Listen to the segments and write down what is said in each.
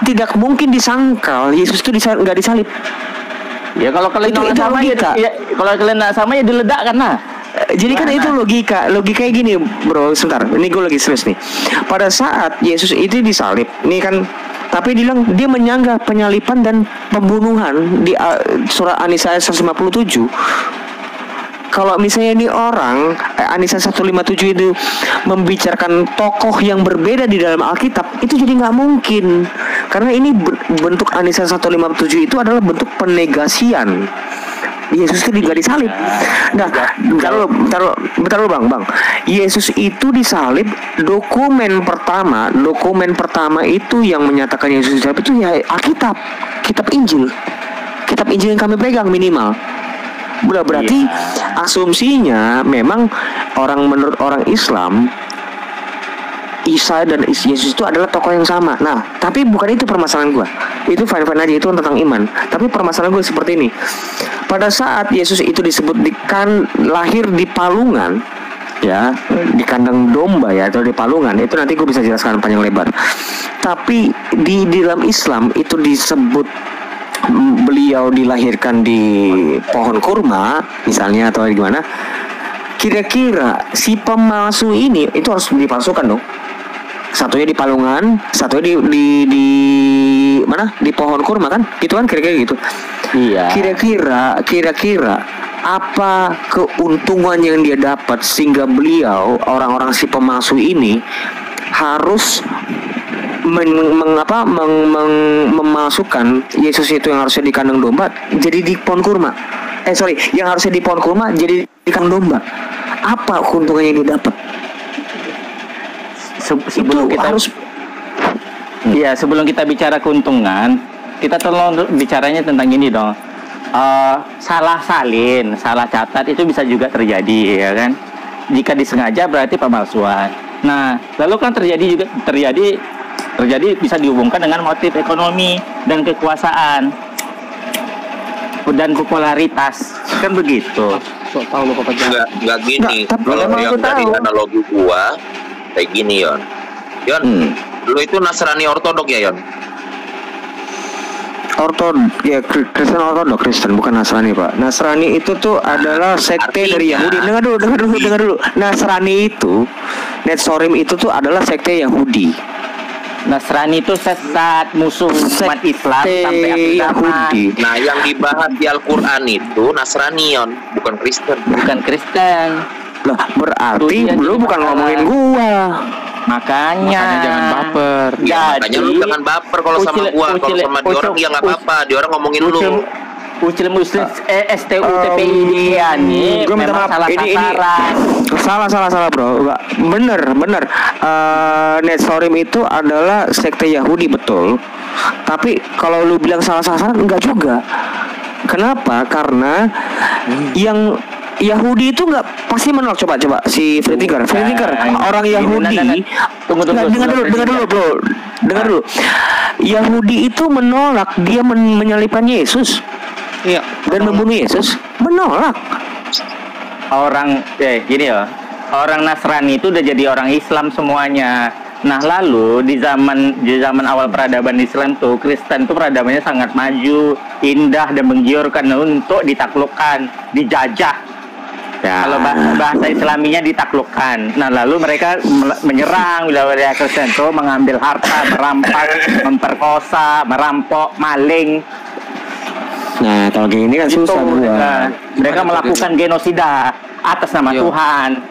tidak mungkin disangkal Yesus itu nggak disalib. Ya kalau kalian Itu sama logika. kalau kalian nggak sama ya diledakkan lah. Jadi kan itu logikanya gini bro, sebentar, ini gue lagi serius nih. Pada saat Yesus itu disalib, nih kan, tapi dia menyanggah penyalipan dan pembunuhan di surah An-Nisa ayat 157. Kalau misalnya ini orang An-Nisa 157 itu membicarakan tokoh yang berbeda di dalam Alkitab, itu jadi nggak mungkin. Karena ini bentuk An-Nisa 157 itu adalah bentuk penegasian Yesus itu juga disalib. Nah, bentar lu bang. Yesus itu disalib. Dokumen pertama itu yang menyatakan Yesus disalib itu ya Alkitab, kitab Injil yang kami pegang minimal. Berarti asumsinya memang menurut orang Islam Isa dan Yesus itu adalah tokoh yang sama. Nah, tapi bukan itu permasalahan gue. Itu fine-fine aja, itu tentang iman. Tapi permasalahan gue seperti ini. Pada saat Yesus itu disebut lahir di palungan, ya, di kandang domba ya, atau di palungan, itu nanti gue bisa jelaskan panjang lebar. Tapi di dalam Islam itu disebut beliau dilahirkan di pohon kurma, misalnya, atau gimana. Kira-kira si pemalsu ini itu harus dipalsukan dong. Satunya di palungan, satunya di mana? Di pohon kurma kan? Gitu kan kira-kira gitu. Iya. Kira-kira apa keuntungan yang dia dapat sehingga beliau orang-orang si pemalsu ini harus memasukkan Yesus itu yang harusnya di kandang domba jadi di pohon kurma. Yang harusnya di pohon kurma jadi di kandang domba. Apa keuntungan yang dia dapat? Sebelum kita bicara keuntungan, kita tolong bicaranya tentang ini dong. Salah salin, salah catat itu bisa juga terjadi, ya kan? Jika disengaja berarti pemalsuan. Nah, lalu kan terjadi bisa dihubungkan dengan motif ekonomi dan kekuasaan dan popularitas, kan begitu. Nggak gini. Kalau yang dari analogi gua kayak gini, Yon. Lu itu Nasrani ortodok ya, Yon? Kristen bukan Nasrani, Pak. Nasrani itu tuh adalah sekte dari Yahudi. Dengar dulu. Nasrani itu, Netsorim itu tuh adalah sekte Yahudi. Nasrani itu sesat, musuh umat Islam sampai Yahudi. Nah, yang dibahas di Al-Quran itu Nasrani, Yon, bukan Kristen. Lah, berarti lu bukan ngomongin gua. Makanya jangan baper. Ya, makanya lu jangan baper kalau sama gua. Kalau sama dia orang ya nggak apa-apa. Dia orang ngomongin lu. Muslim STUTPI ini gua minta maaf. Ini salah bro. Bener. Netsorim itu adalah sekte Yahudi, betul. Tapi kalau lu bilang salah sasaran, enggak juga. Kenapa? Karena yang Yahudi itu nggak pasti menolak. Coba si Friedrich orang Yahudi. Dengar dulu. Yahudi itu menolak dia menyalibkan Yesus. Iya. Dan membunuh Yesus, menolak. Gini ya. Orang Nasrani itu udah jadi orang Islam semuanya. Nah, lalu di zaman awal peradaban Islam tuh, Kristen tuh peradabannya sangat maju, indah dan menggiurkan untuk ditaklukkan, dijajah. Ya. Kalau bahasa Islaminya ditaklukkan. Nah, lalu mereka menyerang wilayah Kristen itu, mengambil harta, merampas, memperkosa, merampok, maling. Nah, kalau kayak ini kan susah. Mereka melakukan genosida atas nama Tuhan.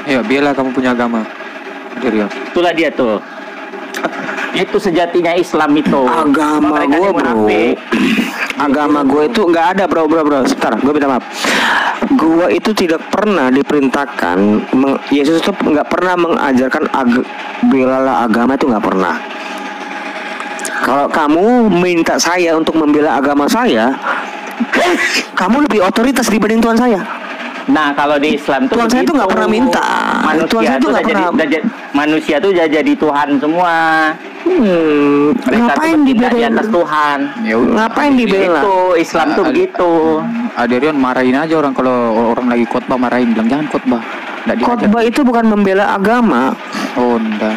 Ayo, bela kamu punya agama. Itulah dia tuh. Itu sejatinya Islam itu. Agama gue, bro. Agama gue itu nggak ada, bro. Sebentar, gue minta maaf. Gue itu tidak pernah diperintahkan. Yesus itu nggak pernah mengajarkan belalah agama, itu nggak pernah. Kalau kamu minta saya untuk membela agama saya, kamu lebih otoritas dibanding Tuhan saya. Nah, kalau di Islam tuh Tuhan saya tuh nggak pernah minta. Manusia tuh udah jadi Tuhan semua. Ngapain dibela di atas Tuhan? Ngapain dibela? Itu Islam tuh begitu. Adrian marahin aja orang kalau orang lagi khotbah, marahin, bilang jangan khotbah. Khotbah itu bukan membela agama. Oh, enggak.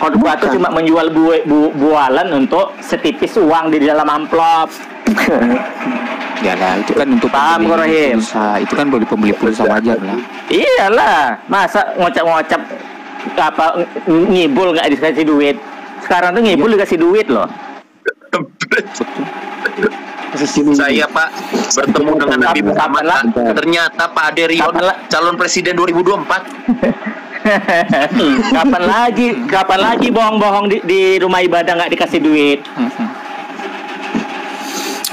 Khotbah itu cuma menjual bualan untuk setipis uang di dalam amplop. Ya lah, itu kan untuk paham Rahim. Itu kan boleh pembeli pulsa wajar lah. Iyalah, masa ngocap-ngocap apa ngibul nggak dikasih duit. Sekarang tuh ngibul dikasih duit loh. Saya Pak bertemu dengan Nabi Muhammad, ternyata Pak Aderion calon presiden 2024. Kapan lagi bohong-bohong di rumah ibadah nggak dikasih duit.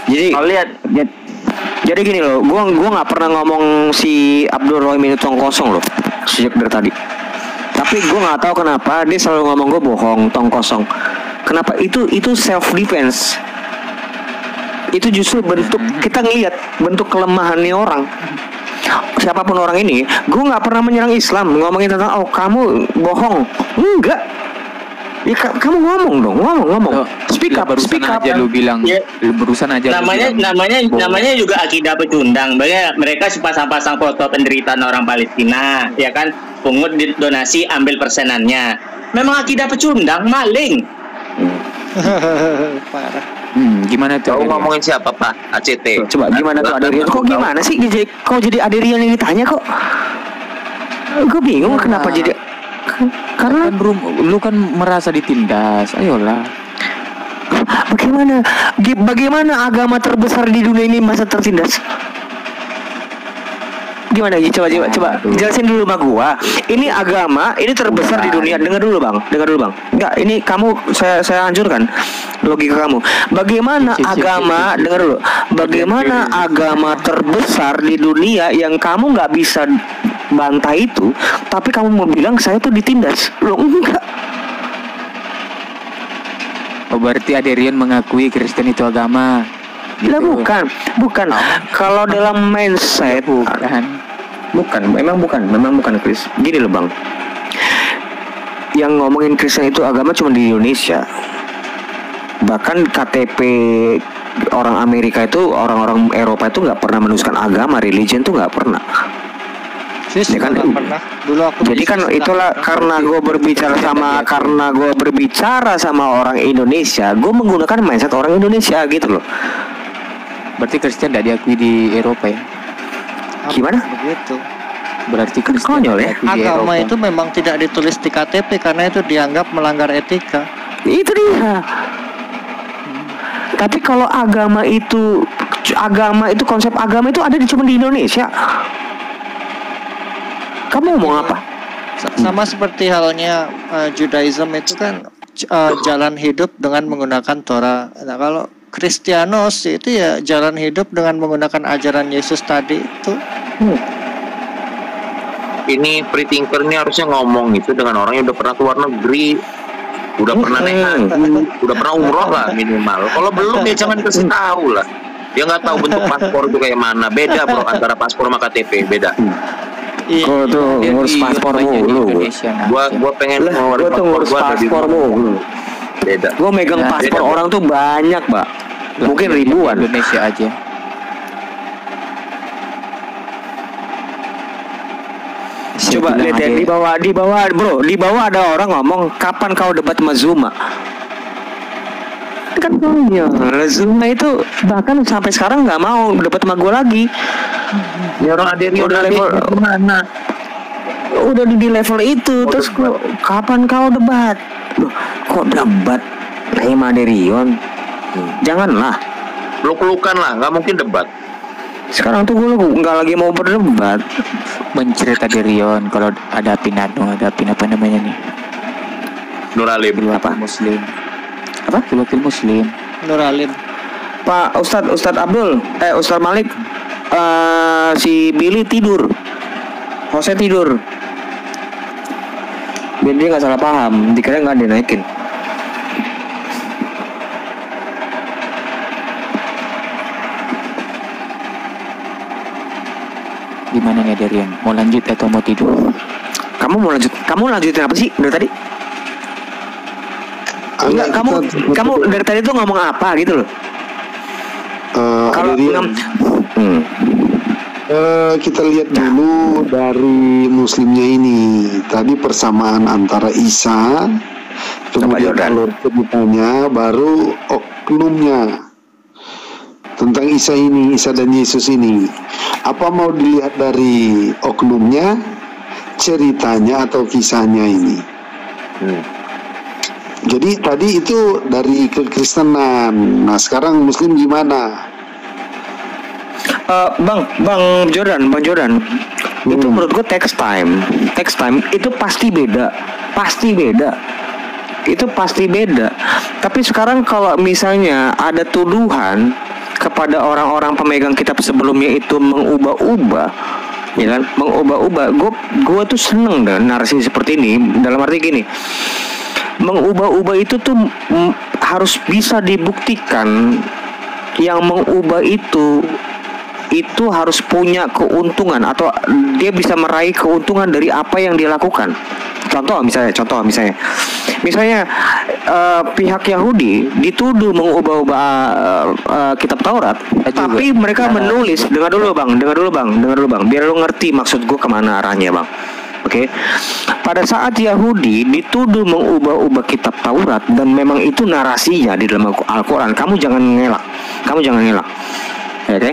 Jadi jadi gini loh, gua nggak pernah ngomong si Abdul Rohim ini tong kosong loh sejak dari tadi. Tapi gue nggak tahu kenapa dia selalu ngomong gue bohong, tong kosong. Kenapa? Itu self defense. Itu justru bentuk kita ngelihat bentuk kelemahannya orang. Siapapun orang ini, gue nggak pernah menyerang Islam, ngomongin tentang kamu bohong, enggak. Ya, kamu ngomong dong, ngomong. Speak up aja lu bilang. Ya. Barusan aja. Namanya juga akidah pecundang. Mereka pasang-pasang foto penderitaan orang Palestina, ya kan? Pungut donasi, ambil persenannya. Memang akidah pecundang, maling. Parah. Gimana tuh? Kau ngomongin siapa Pak? ACT. Coba gimana tuh Aderian? Kok gimana sih? Kau jadi Aderian yang ditanya kok? Gue bingung kenapa jadi. Karena lu kan merasa ditindas. Ayolah. Bagaimana agama terbesar di dunia ini masa tertindas? Gimana Ji? Coba jelasin dulu sama gua. Ini agama, ini terbesar di dunia. Dengar dulu bang. Enggak, ini saya hancurkan logika kamu. Bagaimana agama? Dengar dulu. Bagaimana agama terbesar di dunia yang kamu nggak bisa bantah itu, tapi kamu mau bilang saya tuh ditindas? Lo enggak. Oh, berarti Aderian mengakui Kristen itu agama. Gitu. Lah bukan. Kalau dalam mindset memang bukan Chris. Gini loh bang, yang ngomongin Kristen itu agama cuma di Indonesia. Bahkan KTP orang Amerika itu, orang-orang Eropa itu nggak pernah menuliskan agama, religion tuh nggak pernah. Ya kan? Dulu aku jadi kan itulah karena gue berbicara sama orang Indonesia, gue menggunakan mindset orang Indonesia gitu loh. Berarti Kristen tidak diakui di Eropa ya? Gimana? Begitu. Berarti Kristen konyol ya? Agama itu memang tidak ditulis di KTP karena itu dianggap melanggar etika. Itu dia. Tapi kalau agama itu konsep agama itu ada cuma di Indonesia. Kamu ngomong apa? Sama seperti halnya Judaism itu kan jalan hidup dengan menggunakan Torah. Nah, kalau Kristianos itu ya jalan hidup dengan menggunakan ajaran Yesus tadi itu. Ini free thinker ini harusnya ngomong itu dengan orang yang udah pernah keluar negeri, udah pernah naik haji, udah pernah umroh lah minimal. Kalau belum ya jangan kasih tahu lah. Dia nggak tahu bentuk paspor itu kayak mana. Beda bro antara paspor sama KTP, beda. Kau tuh ngurus paspor mulu. Gua pengen ngurus paspor mulu. Beda. Gue megang paspor orang tuh banyak, Mbak. Mungkin ribuan. Indonesia aja. Coba lihat ya, di bawah ada orang ngomong, kapan kau debat sama Zuma? Kan Zuma itu bahkan sampai sekarang nggak mau debat sama gue lagi. Ya orang udah level mana? Udah di level itu, terus kapan kau debat? Loh, kok debat? Sama Aderion? Janganlah. Peluk-pelukan lah, nggak mungkin debat. Sekarang tuh gue nggak lagi mau berdebat. Mencerita Aderion kalau ada Pinano, ada apa namanya nih? Nuralim. Apa? Muslim. Apa? Wakil Muslim. Nuralim. Pak Ustadz Abdul, Ustadz Malik, si Billy tidur, Jose tidur. Biar dia nggak salah paham, dikira nggak dinaikin. Gimana nih Aderian? Mau lanjut atau mau tidur? Kamu lanjutin apa sih dari tadi? Enggak, kamu dari tadi tuh ngomong apa gitu loh? Kalau kita lihat dulu dari Muslimnya ini. Tadi persamaan antara Isa Kemudian kalau ceritanya baru oknumnya tentang Isa dan Yesus ini. Apa mau dilihat dari oknumnya, ceritanya atau kisahnya ini? Jadi tadi itu dari kekristenan. Nah sekarang Muslim gimana? Bang Jordan, itu menurut gue text time itu pasti beda. Itu pasti beda. Tapi sekarang kalau misalnya ada tuduhan kepada orang-orang pemegang kitab sebelumnya itu mengubah-ubah, ya kan, gue tuh seneng dan narasi seperti ini. Dalam arti gini, mengubah-ubah itu tuh harus bisa dibuktikan. Yang mengubah itu harus punya keuntungan atau dia bisa meraih keuntungan dari apa yang dia lakukan. Contoh misalnya pihak Yahudi dituduh mengubah-ubah kitab Taurat, tapi mereka menulis. Dengar dulu bang, biar lu ngerti maksud gue kemana arahnya bang. Oke. Pada saat Yahudi dituduh mengubah-ubah kitab Taurat dan memang itu narasinya di dalam Al-Quran, kamu jangan ngelak. Oke.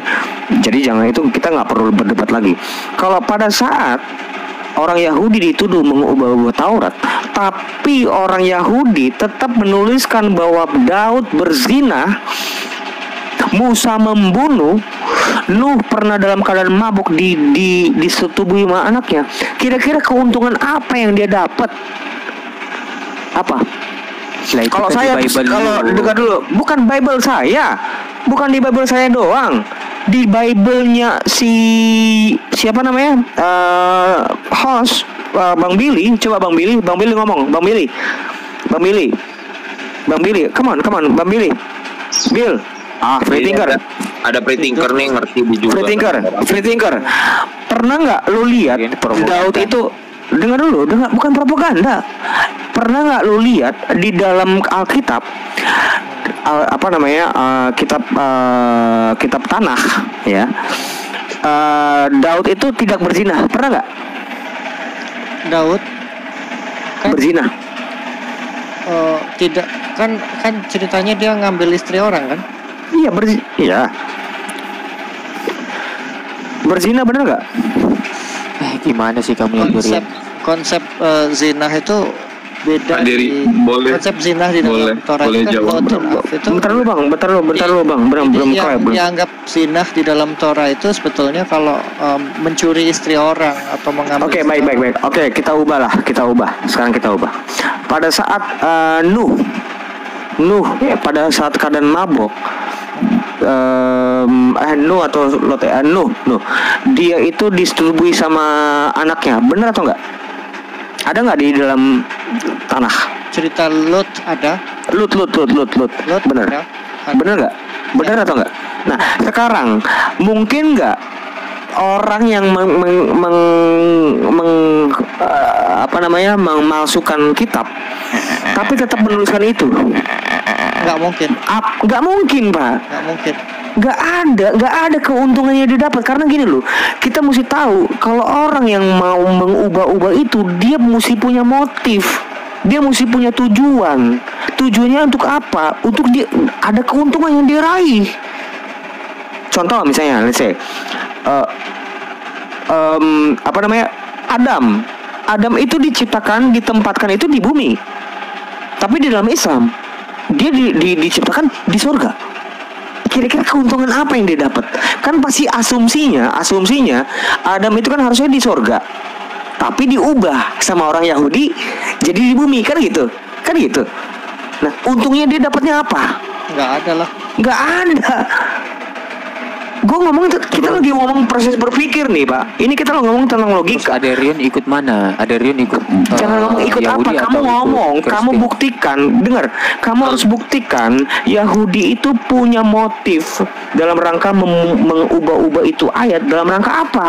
Jadi jangan, itu kita nggak perlu berdebat lagi. Kalau pada saat orang Yahudi dituduh mengubah-ubah Taurat, tapi orang Yahudi tetap menuliskan bahwa Daud berzina, Musa membunuh, Nuh pernah dalam keadaan mabuk disetubuhi sama anaknya. Kira-kira keuntungan apa yang dia dapat? Apa? Kalau saya, kalau dengar dulu, bukan Bible saya, bukan di Bible saya doang, di Bible-nya siapa namanya, host Bang Billy. Coba Bang Billy ngomong, Bang Billy, come on, Bang Billy, Bill. Free thinker. Ada free thinker nih, ngerti juga. Free thinker. Pernah nggak lu lihat Daud itu? Dengar dulu, bukan propaganda. Pernah nggak lu lihat di dalam Alkitab, kitab tanah, ya, Daud itu tidak berzina, pernah nggak? Daud kan berzina? Tidak, kan ceritanya dia ngambil istri orang kan? Iya, berzina bener nggak? Gimana sih kamu yang konsep zina itu beda. Konsep zina di dalam Torah itu bentar lu bang, belum dianggap zina di dalam Torah itu sebetulnya kalau mencuri istri orang atau mengambil. Oke, baik. Oke, kita ubah. Sekarang kita ubah. Pada saat Nuh ya, pada saat keadaan mabok, Nuh atau Lot, Nuh, dia itu disetubuhi sama anaknya, benar atau enggak? Ada nggak di dalam tanah? Cerita Lot ada. Lot. Benar. Ada. Benar nggak? Benar atau enggak? Nah, sekarang mungkin nggak orang yang memalsukan kitab, tapi tetap menuliskan itu? Nggak mungkin. Nggak mungkin, Pak. Nggak mungkin. Nggak ada keuntungannya dia dapat. Karena gini loh, kita mesti tahu kalau orang yang mau mengubah-ubah itu, dia mesti punya motif, dia mesti punya tujuan. Tujuannya untuk apa? Untuk dia ada keuntungan yang dia raih. Contoh misalnya, let's say, Adam itu ditempatkan itu di bumi, tapi di dalam Islam dia diciptakan di surga. Kira-kira keuntungan apa yang dia dapat? Kan pasti asumsinya Adam itu kan harusnya di surga, tapi diubah sama orang Yahudi jadi di bumi, kan gitu. Nah, untungnya dia dapatnya apa? Nggak ada lah. Nggak ada. Gue ngomong, kita lagi ngomong proses berpikir nih, Pak. Ini kita ngomong tentang logika. Aderion ikut mana? Aderion ikut jangan ngomong ikut Yahudi apa. Kamu ngomong, kamu buktikan. Dengar, kamu harus buktikan Yahudi itu punya motif dalam rangka mengubah-ubah itu ayat dalam rangka apa?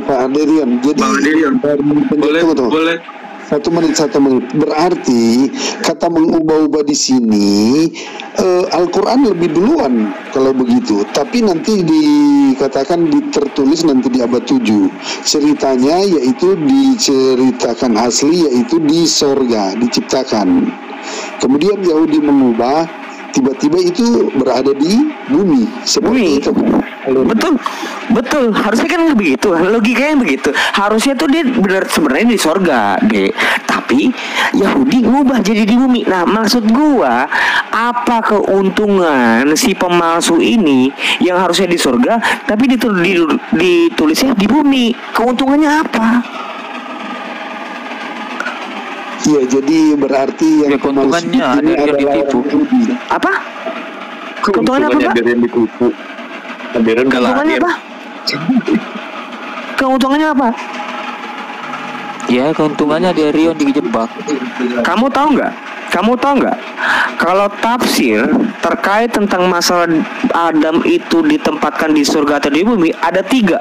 Pak Aderion. Jadi boleh. Satu menit. Berarti kata mengubah-ubah di sini Al-Quran lebih duluan kalau begitu. Tapi nanti dikatakan tertulis nanti di abad 7. Ceritanya yaitu diceritakan asli yaitu di sorga diciptakan. Kemudian Yahudi mengubah, tiba-tiba itu berada di bumi seperti itu. Betul, harusnya kan begitu, logikanya begitu. Harusnya tuh dia benar sebenarnya di sorga, tapi Yahudi ngubah jadi di bumi. Nah, maksud gua, apa keuntungan si pemalsu ini yang harusnya di sorga tapi ditulisnya di bumi? Keuntungannya apa? Iya, jadi berarti yang keuntungannya ada yang ditipu. Apa? Keuntungannya apa, Pak? Ada yang ditipu. Keuntungannya apa? Keuntungannya apa? Ya, keuntungannya ada Rion dijebak. Kamu tahu nggak? Kalau tafsir terkait tentang masalah Adam itu ditempatkan di surga atau di bumi ada 3.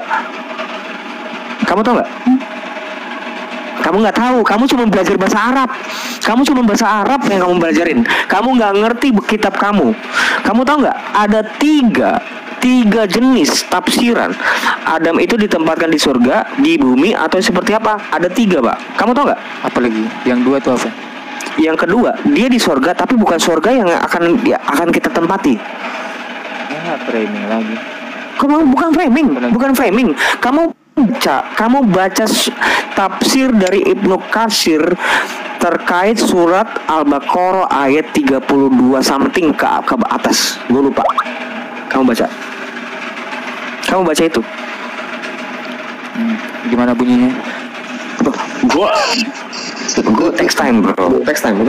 Kamu tahu nggak? Kamu nggak tahu. Kamu cuma belajar bahasa Arab. Kamu cuma bahasa Arab yang kamu belajarin. Kamu nggak ngerti kitab kamu. Kamu tahu nggak? Ada 3 jenis tafsiran. Adam itu ditempatkan di surga, di bumi, atau seperti apa? Ada 3, Pak. Kamu tahu nggak? Apalagi yang 2 itu apa? Yang kedua, dia di surga tapi bukan surga yang akan kita tempati. Ya, framing lagi. Kamu bukan framing. Kamu baca tafsir dari Ibnu Katsir terkait surat Al-Baqarah ayat 32 something ke atas. Gue lupa. Kamu baca itu. Gimana bunyinya? Gue text time, bro. Text time.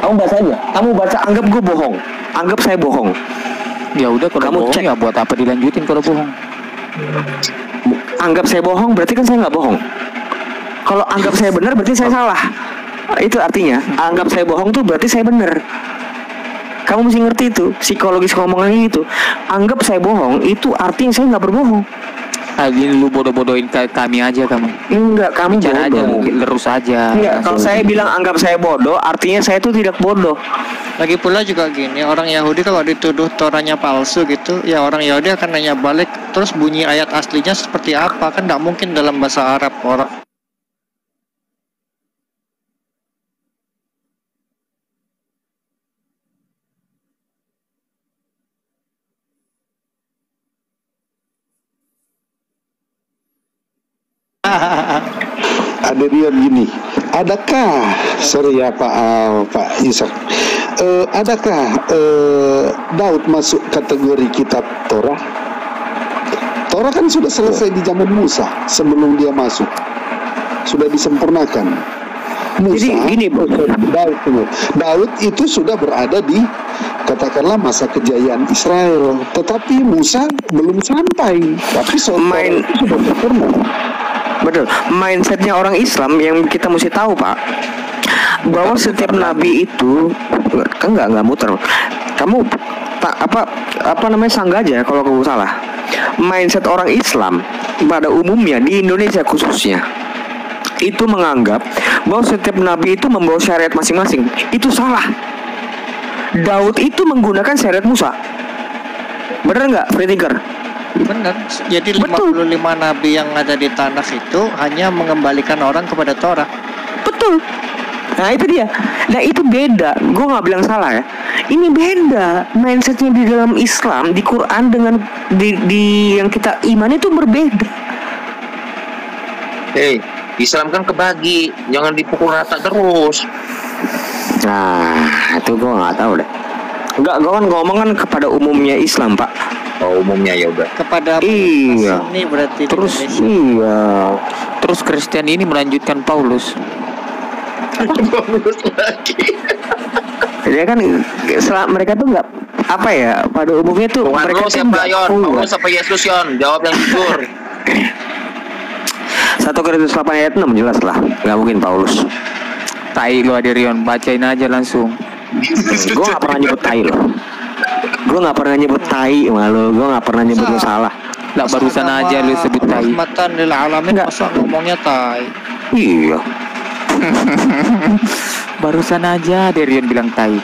Kamu baca aja. Kamu baca, anggap gue bohong. Anggap saya bohong. Ya udah, kalau kamu bohong cek. Ya buat apa dilanjutin kalau bohong? Anggap saya bohong berarti kan saya nggak bohong. Kalau anggap saya benar berarti saya salah. Itu artinya anggap saya bohong tuh berarti saya benar. Kamu mesti ngerti itu psikologis ngomongannya itu. Anggap saya bohong itu artinya saya nggak berbohong. Lagi lu bodoh-bodohin kami aja kamu. Enggak, kamu bicara aja, bodoh. lerus aja. Enggak, kalau saya bilang anggap saya bodoh, artinya saya itu tidak bodoh. Lagi pula juga gini, orang Yahudi kalau dituduh Torahnya palsu gitu, ya orang Yahudi akan nanya balik, terus bunyi ayat aslinya seperti apa? Kan nggak mungkin dalam bahasa Arab orang. Ada dia gini, adakah Pak Ishak, adakah Daud masuk kategori kitab Torah? Torah kan sudah selesai di zaman Musa, sebelum dia masuk sudah disempurnakan. Musa, jadi gini, Daud itu sudah berada di katakanlah masa kejayaan Israel, tetapi Musa belum sampai, tapi Torah itu sudah sempurna. Betul, mindsetnya orang Islam yang kita mesti tahu, Pak, bahwa setiap nabi itu kan nggak muter. Kamu apa namanya sanggah aja kalau kamu salah. Mindset orang Islam pada umumnya di Indonesia khususnya itu menganggap bahwa setiap nabi itu membawa syariat masing-masing. Itu salah. Daud itu menggunakan syariat Musa. Benar nggak, Free Thinker? Benar. Jadi 55 nabi yang ada di tanah itu hanya mengembalikan orang kepada Torah. Betul. Nah itu dia. Nah itu beda. Gue nggak bilang salah ya. Ini beda. Mindsetnya di dalam Islam, di Quran dengan di yang kita iman itu berbeda. Islam kan kebagi, jangan dipukul rata terus. Nah itu gue nggak tahu deh. Enggak, gue kan ngomong kan kepada umumnya Islam, Pak. Oh, umumnya ya udah. Kepada iya. Ini berarti terus iya. Terus Kristen ini melanjutkan Paulus. Paulus lagi. Dia kan mereka tuh nggak apa ya, pada umumnya tuh Tuhan mereka lo siapa Yon? Paulus apa Yesus Yon? Jawab yang jujur. 1 Korintus 8 ayat 6 jelas lah, nggak mungkin Paulus. Tai lo Aderion, bacain aja langsung. Gue nggak pernah nyebut tai lo. Gue nggak pernah nyebut tai malu. Gue nggak pernah nyebut lu salah. Lah barusan aja lu sebut tai. Rahmatan lil alamin, masa ngomongnya tai. Iya. Barusan aja Derion bilang tai.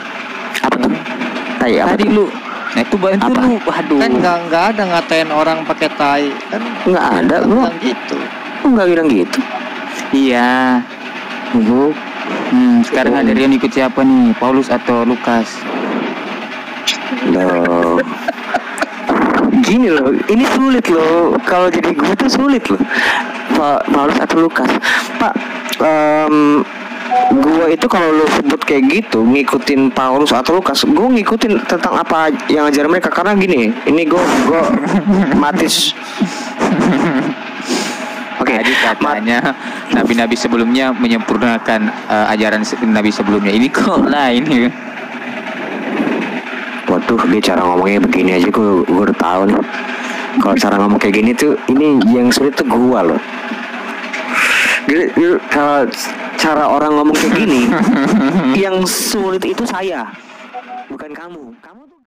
Apa tuh? Tai apa? Tadi lu. Nah itu bantu Apa? lu. Aduh. Kan nggak ada ngatain orang pakai tai kan? Nggak ada, gua Bilang gitu. nggak bilang gitu. Iya. Sekarang Derion ikut siapa nih? Paulus atau Lukas? Loh. Gini loh, ini sulit loh. Kalau jadi gue tuh sulit loh. Paulus atau Lukas? Pak, gue itu kalau lo sebut kayak gitu ngikutin Paulus atau Lukas, gue ngikutin tentang apa yang ajar mereka. Karena gini, ini gue matis. Oke, Tadi katanya nabi-nabi sebelumnya menyempurnakan ajaran nabi sebelumnya. Ini kok lain ya? Waduh, dia cara ngomongnya begini aja gue udah tahu nih. Kalau cara ngomong kayak gini tuh, ini yang sulit tuh gue loh. Kalau cara orang ngomong kayak gini, yang sulit itu saya, bukan kamu. Kamu